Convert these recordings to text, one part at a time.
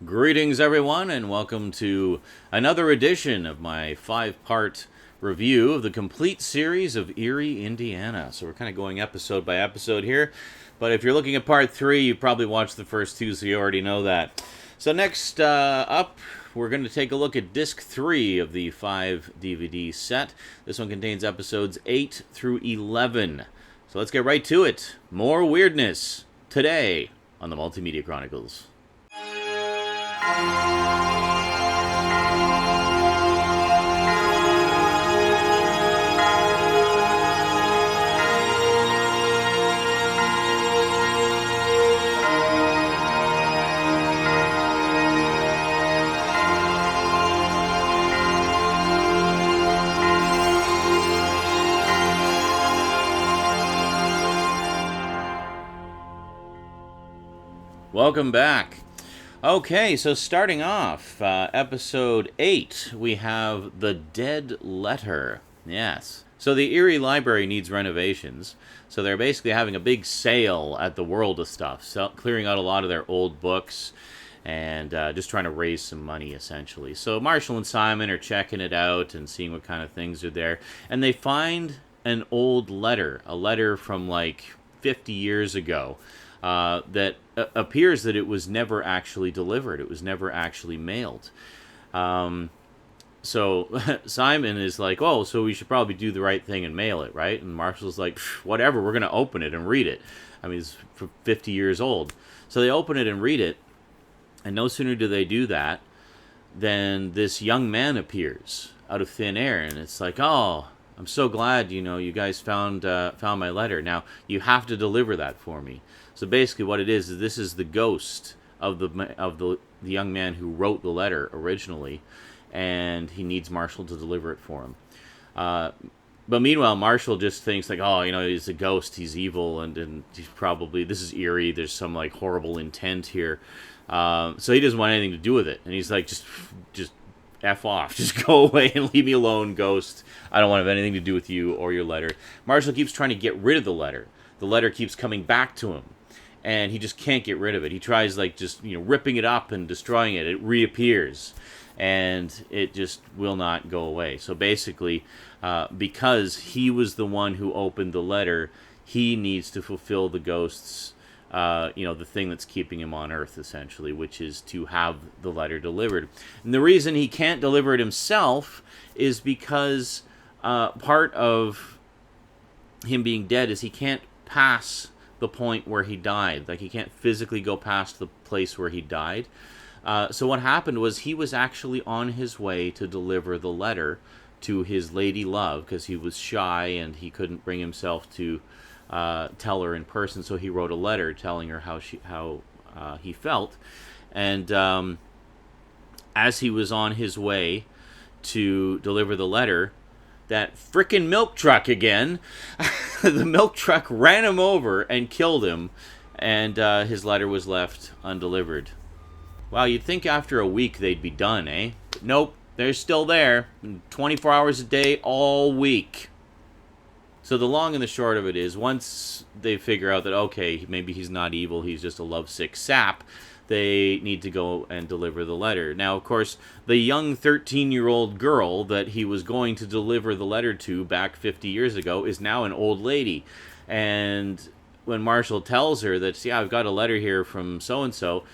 Greetings, everyone, and welcome to another edition of my five-part review of the complete series of Eerie, Indiana. So we're kind of going episode by episode here, but if you're looking at part 3, you probably watched the first 2, so you already know that. So next up, we're going to take a look at disc 3 of the 5 DVD set. This one contains episodes 8 through 11. So let's get right to it. More weirdness today on the Multimedia Chronicles. Welcome back. Okay, so starting off, episode 8, we have The Dead Letter. Yes. So the Eerie Library needs renovations, so they're basically having a big sale at the World of Stuff, clearing out a lot of their old books and just trying to raise some money, essentially. So Marshall and Simon are checking it out and seeing what kind of things are there, and they find an old letter, a letter from like 50 years ago. That appears that it was never actually delivered. It was never actually mailed. So Simon is like, oh, so we should probably do the right thing and mail it, right? And Marshall's like, whatever, we're going to open it and read it. I mean, it's 50 years old. So they open it and read it, and no sooner do they do that than this young man appears out of thin air, and it's like, oh, I'm so glad, you guys found my letter. Now, you have to deliver that for me. So basically what it is this is the ghost of the young man who wrote the letter originally, and he needs Marshall to deliver it for him. But meanwhile, Marshall just thinks like, oh, he's a ghost, he's evil, and he's probably, this is eerie, there's some like horrible intent here. So he doesn't want anything to do with it, and he's like, just F off, just go away and leave me alone, ghost. I don't want to have anything to do with you or your letter. Marshall keeps trying to get rid of the letter. The letter keeps coming back to him, and he just can't get rid of it. He tries like just ripping it up and destroying it. It reappears, and it just will not go away. So basically, because he was the one who opened the letter, he needs to fulfill the ghost's the thing that's keeping him on Earth, essentially, which is to have the letter delivered. And the reason he can't deliver it himself is because part of him being dead is he can't pass the point where he died. Like, he can't physically go past the place where he died. So what happened was he was actually on his way to deliver the letter to his lady love, because he was shy and he couldn't bring himself to tell her in person, so he wrote a letter telling her how he felt. And as he was on his way to deliver the letter, that frickin' milk truck again, the milk truck ran him over and killed him, and his letter was left undelivered. Wow, you'd think after a week they'd be done, eh? Nope, they're still there, 24 hours a day, all week. So the long and the short of it is, once they figure out that, okay, maybe he's not evil, he's just a lovesick sap, they need to go and deliver the letter. Now, of course, the young 13-year-old girl that he was going to deliver the letter to back 50 years ago is now an old lady. And when Marshall tells her that, see, I've got a letter here from so-and-so,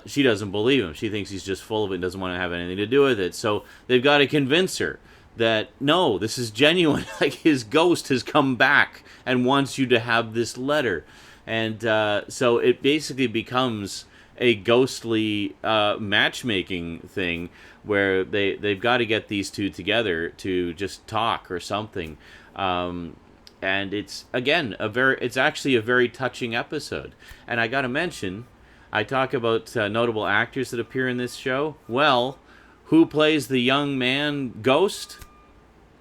she doesn't believe him. She thinks he's just full of it and doesn't want to have anything to do with it. So they've got to convince her that, no, this is genuine. Like, his ghost has come back and wants you to have this letter. And so it basically becomes a ghostly matchmaking thing where they've got to get these two together to just talk or something. And it's, again, it's actually a very touching episode. And I got to mention, I talk about notable actors that appear in this show. Well, who plays the young man ghost?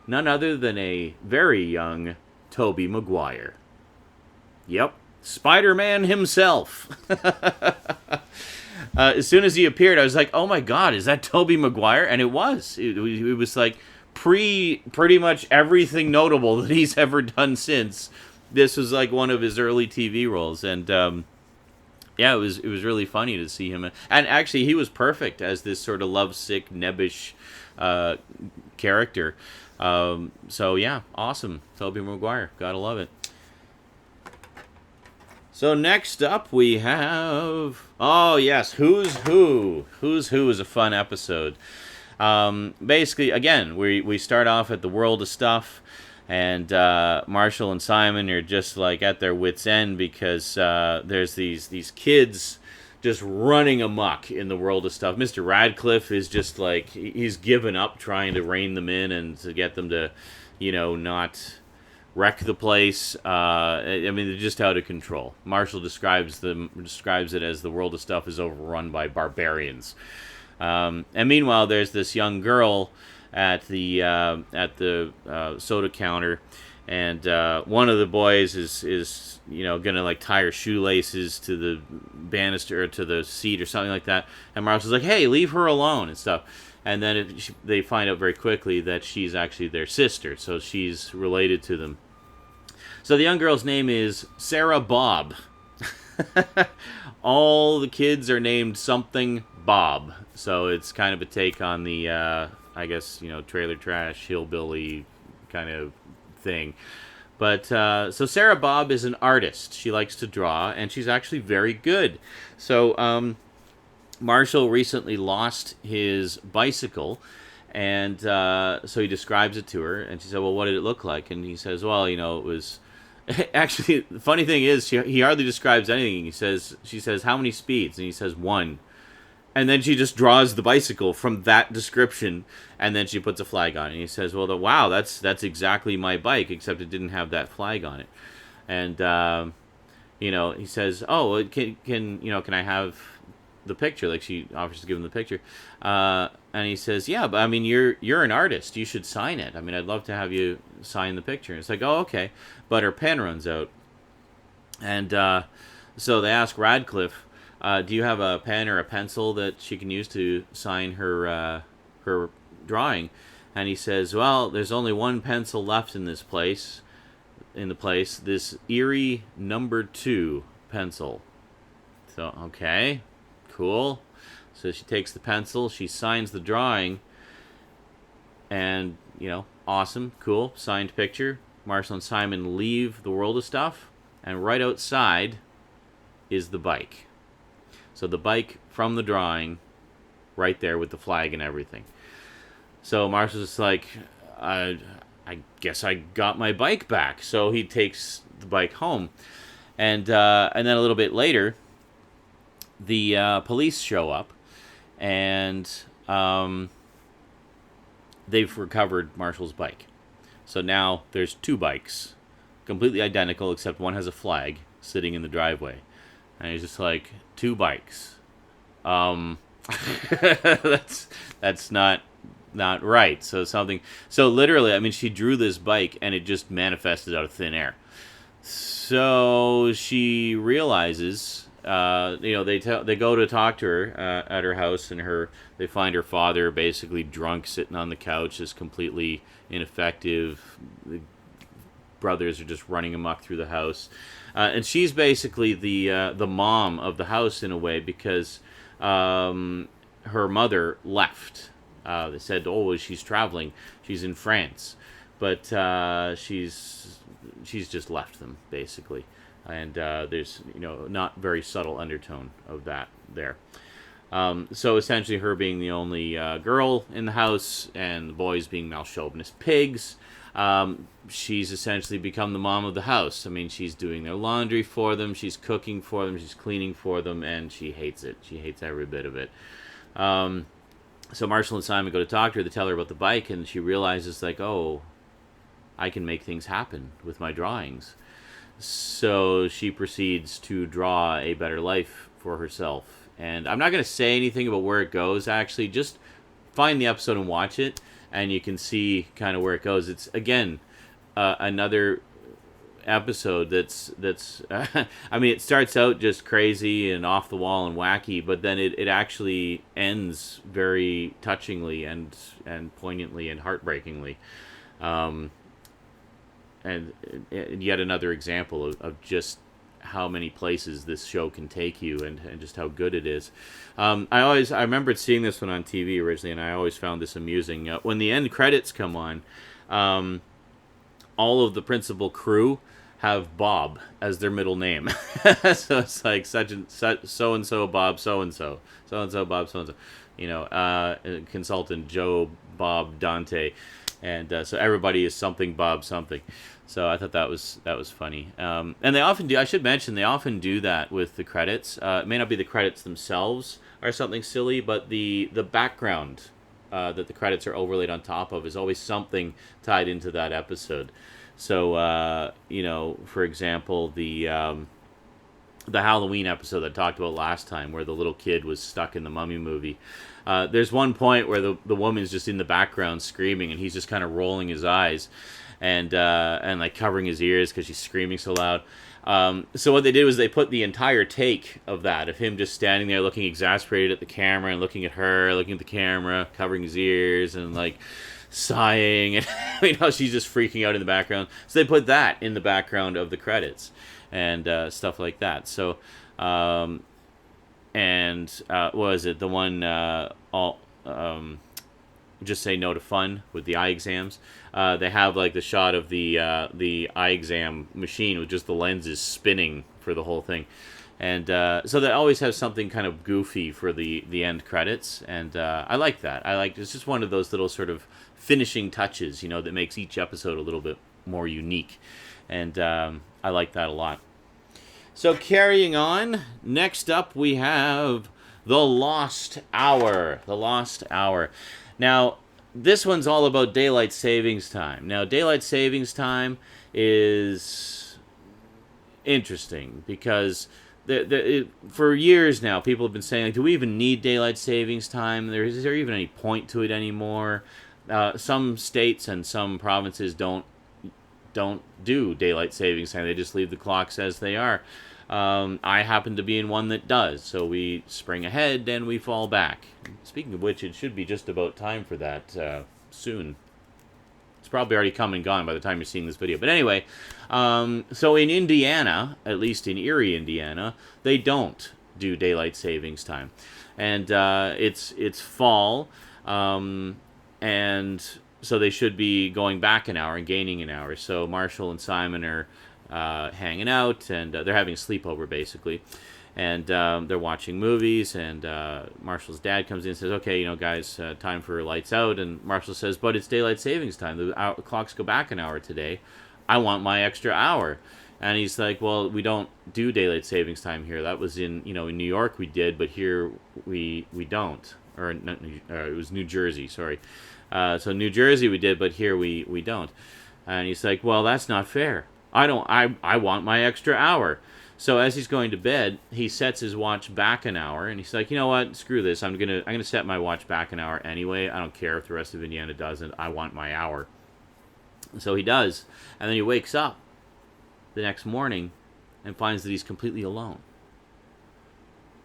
None other than a very young Tobey Maguire. Yep, Spider-Man himself. As soon as he appeared, I was like, oh my god, is that Tobey Maguire? And it was. It was like pretty much everything notable that he's ever done since. This was like one of his early TV roles. And Yeah, it was really funny to see him, and actually he was perfect as this sort of lovesick, nebbish uh, character. So yeah, awesome, Tobey Maguire, gotta love it. So next up we have, oh yes, Who's Who. Who's Who is a fun episode. Basically, again, we start off at the world of stuff, and Marshall and Simon are just like at their wits' end because there's these kids just running amok in the world of stuff. Mr. Radcliffe is just like he's given up trying to rein them in and to get them to, not wreck the place. I mean, they're just out of control. Marshall describes it as the world of stuff is overrun by barbarians. And meanwhile, there's this young girl at the soda counter, and one of the boys is gonna like tie her shoelaces to the banister or to the seat or something like that. And Marshall's like, "Hey, leave her alone" and stuff. And then they find out very quickly that she's actually their sister, so she's related to them. So the young girl's name is Sarah Bob. All the kids are named something Bob. So it's kind of a take on the, I guess, trailer trash, hillbilly kind of thing. But, so Sarah Bob is an artist. She likes to draw, and she's actually very good. So, Marshall recently lost his bicycle, and so he describes it to her, and she said, well, what did it look like? And he says, well, it was... Actually, the funny thing is, he hardly describes anything. She says, how many speeds? And he says, 1. And then she just draws the bicycle from that description, and then she puts a flag on it. And he says, well, wow, that's exactly my bike, except it didn't have that flag on it. And, he says, oh, can I have the picture? Like, she offers to give him the picture. And he says, yeah, but I mean, you're an artist. You should sign it. I mean, I'd love to have you sign the picture. And it's like, oh, okay. But her pen runs out. And so they ask Radcliffe, do you have a pen or a pencil that she can use to sign her drawing? And he says, well, there's only one pencil left in this place, this Eerie #2 pencil. So, okay, cool. So she takes the pencil, she signs the drawing, and, awesome, cool, signed picture. Marshall and Simon leave the world of stuff, and right outside is the bike. So the bike from the drawing, right there with the flag and everything. So Marshall's like, I guess I got my bike back. So he takes the bike home. And then a little bit later, the police show up, and they've recovered Marshall's bike. So now there's 2 bikes, completely identical, except one has a flag sitting in the driveway. And he's just like, 2 bikes. That's not right. So literally, I mean, she drew this bike and it just manifested out of thin air. So she realizes, they go to talk to her at her house, and they find her father basically drunk, sitting on the couch, is completely ineffective. The brothers are just running amok through the house, and she's basically the mom of the house in a way, because her mother left. They said, oh, she's traveling, she's in France, but she's just left them basically. And there's not very subtle undertone of that there. So essentially, her being the only girl in the house, and the boys being malchauvinist pigs, she's essentially become the mom of the house. I mean, she's doing their laundry for them, she's cooking for them, she's cleaning for them, and she hates it. She hates every bit of it. So Marshall and Simon go to talk to her to tell her about the bike, and she realizes, like, oh, I can make things happen with my drawings. So she proceeds to draw a better life for herself. And I'm not going to say anything about where it goes, actually. Just find the episode and watch it, and you can see kind of where it goes. It's, again, another episode that's I mean, it starts out just crazy and off the wall and wacky, but then it actually ends very touchingly and poignantly and heartbreakingly. And yet another example of just how many places this show can take you, and just how good it is. I remembered seeing this one on TV originally, and I always found this amusing. When the end credits come on, all of the principal crew have Bob as their middle name. So it's like such and such, so and so Bob, so and so, so and so Bob, so and so. Consultant Joe, Bob, Dante, and so everybody is something Bob something. So I thought that was funny. And they often do. I should mention they often do that with the credits. It may not be the credits themselves or something silly, but the background that the credits are overlaid on top of is always something tied into that episode. So for example, the Halloween episode that I talked about last time, where the little kid was stuck in the Mummy movie. There's one point where the woman's just in the background screaming, and he's just kind of rolling his eyes, and like covering his ears because she's screaming so loud. So what they did was they put the entire take of that, of him just standing there looking exasperated at the camera and looking at her, looking at the camera, covering his ears, and like sighing, and she's just freaking out in the background. So they put that in the background of the credits and stuff like that. So, what was it? The one Just Say No to Fun with the eye exams. They have like the shot of the eye exam machine with just the lenses spinning for the whole thing, and so they always have something kind of goofy for the end credits, and I like that. It's just one of those little sort of finishing touches, that makes each episode a little bit more unique. And I like that a lot. So carrying on, next up we have The Lost Hour. The Lost Hour. Now, this one's all about daylight savings time. Now, daylight savings time is interesting because for years now, people have been saying, like, do we even need daylight savings time? Is there even any point to it anymore? Some states and some provinces don't do daylight savings time. They just leave the clocks as they are. I happen to be in one that does, so we spring ahead and we fall back. Speaking of which, it should be just about time for that soon. It's probably already come and gone by the time you're seeing this video. But anyway, so in Indiana, at least in Eerie, Indiana, they don't do daylight savings time. And it's fall, and so they should be going back an hour and gaining an hour. So Marshall and Simon are hanging out, and they're having a sleepover, basically. And they're watching movies, and Marshall's dad comes in and says, okay, guys, time for lights out. And Marshall says, but it's daylight savings time. The clocks go back an hour today. I want my extra hour. And he's like, well, we don't do daylight savings time here. That was in New York we did, but here we don't. Or it was New Jersey, sorry. So New Jersey we did, but here we don't. And he's like, well, that's not fair. I want my extra hour. So as he's going to bed, he sets his watch back an hour, and he's like, you know what? Screw this. I'm gonna set my watch back an hour anyway. I don't care if the rest of Indiana doesn't. I want my hour. So he does, and then he wakes up the next morning and finds that he's completely alone.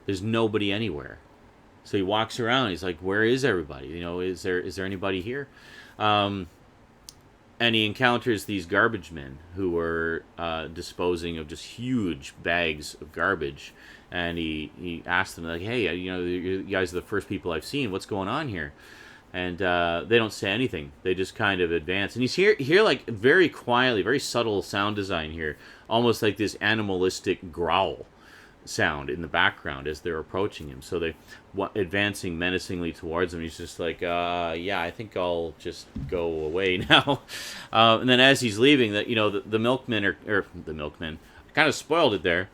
There's nobody anywhere. So he walks around. He's like, where is everybody? Is there anybody here? And he encounters these garbage men who are disposing of just huge bags of garbage. And he asks them, like, hey, you guys are the first people I've seen. What's going on here? And they don't say anything. They just kind of advance. And he's here like very quietly, very subtle sound design here. Almost like this animalistic growl sound in the background as they're approaching him. So they advancing menacingly towards him. He's just like, yeah, I think I'll just go away now. And then as he's leaving, the milkmen I kind of spoiled it there.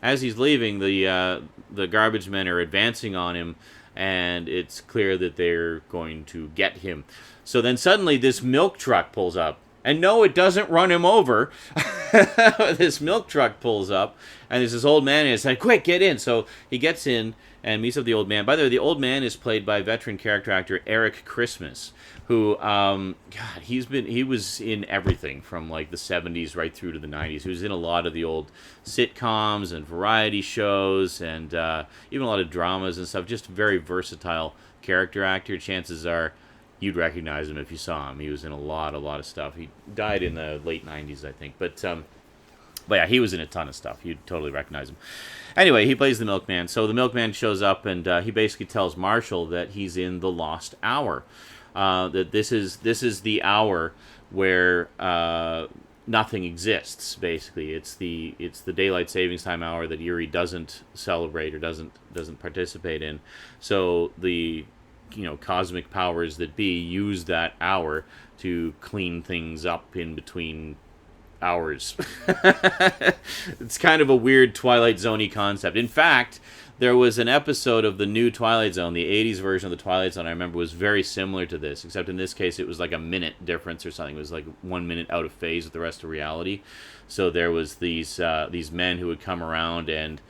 As he's leaving, the garbage men are advancing on him, and it's clear that they're going to get him. So then suddenly this milk truck pulls up. And no, it doesn't run him over. This milk truck pulls up, and there's this old man, and it's like, quick, get in. So he gets in and meets up with the old man. By the way, the old man is played by veteran character actor Eric Christmas, who, he was in everything from like the 70s right through to the 90s. He was in a lot of the old sitcoms and variety shows, and even a lot of dramas and stuff. Just a very versatile character actor. Chances are you'd recognize him if you saw him. He was in a lot of stuff. He died in the late 90s, I think. But But yeah, he was in a ton of stuff. You'd totally recognize him. Anyway, he plays the milkman. So the milkman shows up, and he basically tells Marshall that he's in the lost hour. That this is the hour where nothing exists. Basically, it's the daylight savings time hour that Eerie doesn't celebrate or doesn't participate in. So the cosmic powers that be use that hour to clean things up in between hours. It's kind of a weird Twilight Zone-y concept. In fact, there was an episode of the new Twilight Zone, the 80s version of the Twilight Zone, I remember was very similar to this, except in this case it was like a minute difference or something. It was like 1 minute out of phase with the rest of reality. So there was these men who would come around and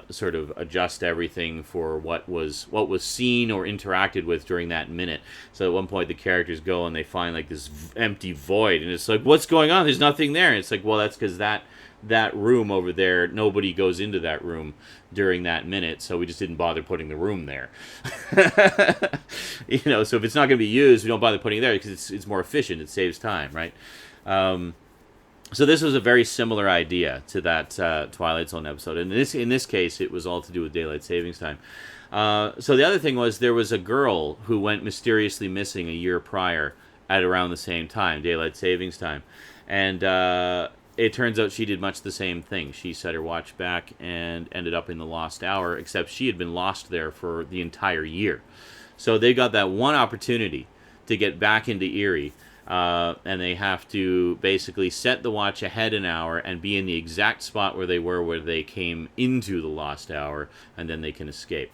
sort of adjust everything for what was seen or interacted with during that minute. So at one point the characters go and they find like this empty void, and it's like, what's going on? There's nothing there. And it's like, well, that's because that room over there, nobody goes into that room during that minute, so we just didn't bother putting the room there. So if it's not going to be used, we don't bother putting it there because it's more efficient. It saves time, right? So this was a very similar idea to that Twilight Zone episode. And in this case, it was all to do with daylight savings time. So the other thing was there was a girl who went mysteriously missing a year prior at around the same time, daylight savings time. And it turns out she did much the same thing. She set her watch back and ended up in the lost hour, except she had been lost there for the entire year. So they got that one opportunity to get back into Eerie. And they have to basically set the watch ahead an hour and be in the exact spot where they came into the lost hour, and then they can escape.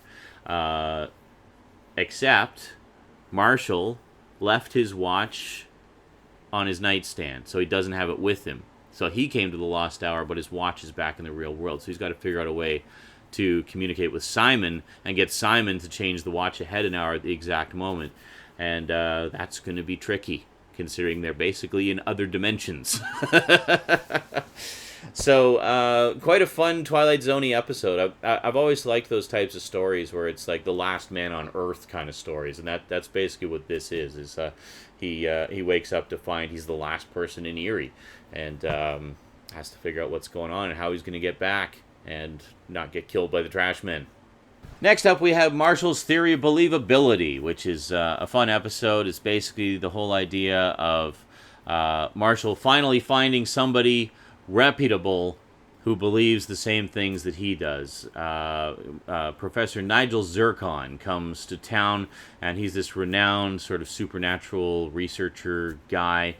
Except Marshall left his watch on his nightstand, so he doesn't have it with him. So he came to the lost hour, but his watch is back in the real world. So he's got to figure out a way to communicate with Simon and get Simon to change the watch ahead an hour at the exact moment. And that's going to be tricky, considering they're basically in other dimensions. So, quite a fun Twilight Zone-y episode. I've always liked those types of stories where it's like the last man on Earth kind of stories, and that's basically what this is he wakes up to find he's the last person in Eerie, and has to figure out what's going on and how he's going to get back and not get killed by the trash men. Next up, we have Marshall's Theory of Believability, which is a fun episode. It's basically the whole idea of Marshall finally finding somebody reputable who believes the same things that he does. Professor Nigel Zircon comes to town, and he's this renowned sort of supernatural researcher guy.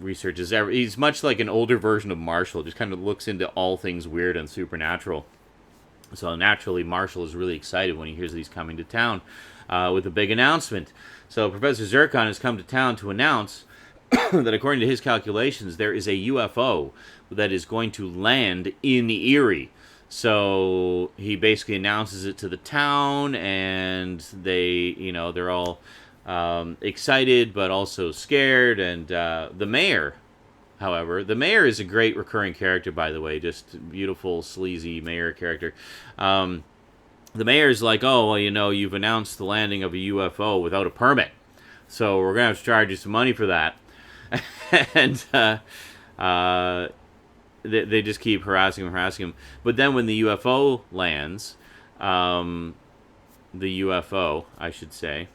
Researches he's much like an older version of Marshall, just kind of looks into all things weird and supernatural. So naturally, Marshall is really excited when he hears that he's coming to town with a big announcement. So Professor Zircon has come to town to announce that according to his calculations, there is a UFO that is going to land in Eerie. So he basically announces it to the town, and they're all excited but also scared. And the mayor, however, the mayor is a great recurring character, by the way, just beautiful, sleazy mayor character. The mayor's like, oh, well, you've announced the landing of a UFO without a permit, so we're going to have to charge you some money for that. And they just keep harassing him. But then when the UFO lands, the UFO, I should say,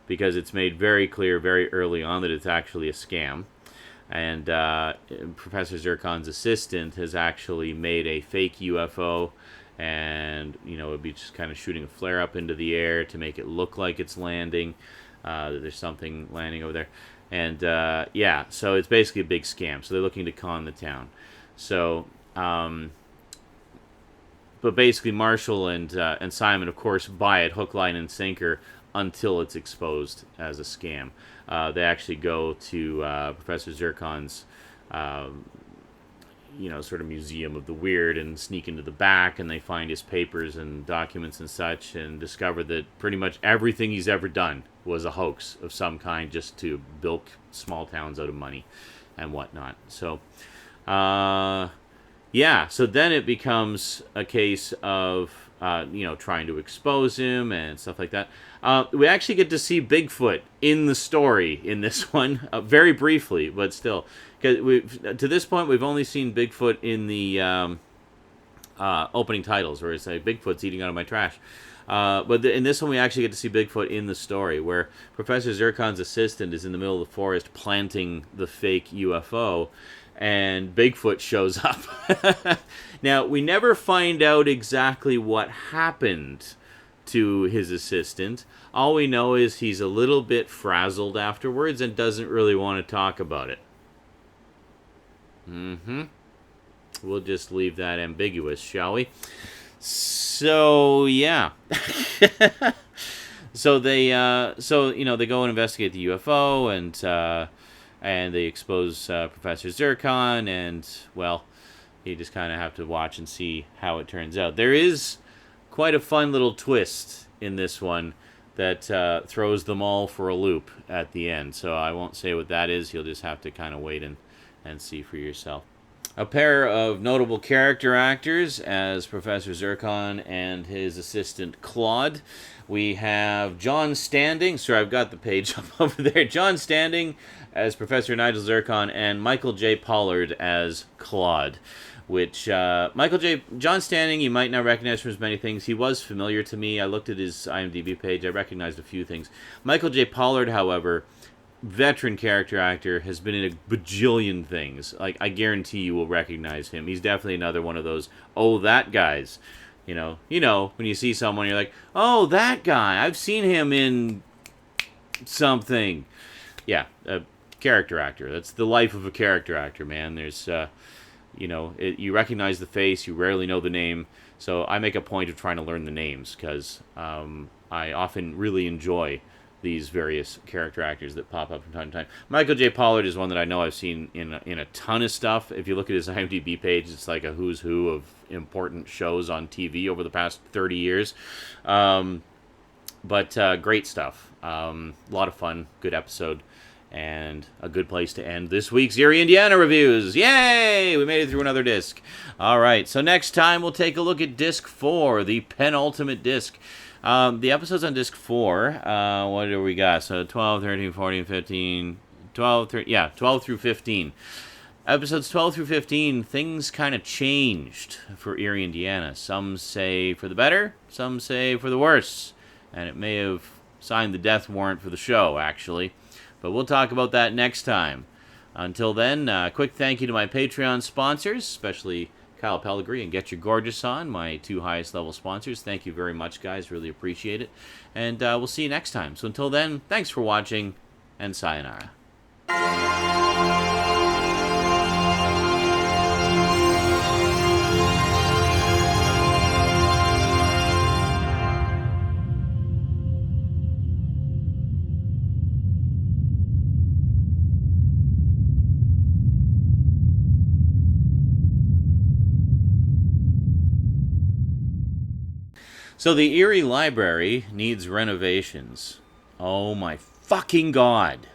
because it's made very clear very early on that it's actually a scam. And Professor Zircon's assistant has actually made a fake UFO, and it'd be just kind of shooting a flare up into the air to make it look like it's landing. That there's something landing over there, and so it's basically a big scam. So they're looking to con the town. So, but basically Marshall and Simon, of course, buy it hook, line, and sinker until it's exposed as a scam. They actually go to Professor Zircon's, sort of museum of the weird and sneak into the back, and they find his papers and documents and such, and discover that pretty much everything he's ever done was a hoax of some kind, just to bilk small towns out of money and whatnot. So, so then it becomes a case of trying to expose him and stuff like that. We actually get to see Bigfoot in the story in this one, very briefly, but still. Because to this point, we've only seen Bigfoot in the opening titles, where it's like, Bigfoot's eating out of my trash. But in this one, we actually get to see Bigfoot in the story, where Professor Zircon's assistant is in the middle of the forest planting the fake UFO, and Bigfoot shows up. Now, we never find out exactly what happened to his assistant. All we know is he's a little bit frazzled afterwards and doesn't really want to talk about it. We'll just leave that ambiguous, shall we? So, yeah. So they go and investigate the UFO, and they expose Professor Zircon, and, well, you just kind of have to watch and see how it turns out. There is quite a fun little twist in this one that throws them all for a loop at the end. So I won't say what that is. You'll just have to kind of wait and see for yourself. A pair of notable character actors as Professor Zircon and his assistant Claude. We have John Standing. Sorry, I've got the page up over there. John Standing as Professor Nigel Zircon, and Michael J. Pollard as Claude. Which, John Standing, you might not recognize from as many things. He was familiar to me. I looked at his IMDb page. I recognized a few things. Michael J. Pollard, however, veteran character actor, has been in a bajillion things. Like, I guarantee you will recognize him. He's definitely another one of those, oh, that guy's. You know, when you see someone, you're like, oh, that guy. I've seen him in something. Yeah, a character actor. That's the life of a character actor, man. There's, you recognize the face, you rarely know the name. So I make a point of trying to learn the names, because I often really enjoy these various character actors that pop up from time to time. Michael J. Pollard is one that I know I've seen in a ton of stuff. If you look at his IMDb page, it's like a who's who of important shows on TV over the past 30 years. But great stuff. A lot of fun, good episode, and a good place to end this week's Eerie, Indiana reviews. Yay! We made it through another disc. All right, so next time we'll take a look at disc 4, the penultimate disc. The episodes on disc 4, what do we got? So 12, 13, 14, 15, 12 through 15. Episodes 12 through 15, things kind of changed for Eerie, Indiana. Some say for the better, some say for the worse. And it may have signed the death warrant for the show, actually. But we'll talk about that next time. Until then, quick thank you to my Patreon sponsors, especially Kyle Pellegrini and Get Your Gorgeous On, my 2 highest level sponsors. Thank you very much, guys. Really appreciate it. And we'll see you next time. So until then, thanks for watching, and sayonara. So the Eerie Library needs renovations. Oh my fucking god.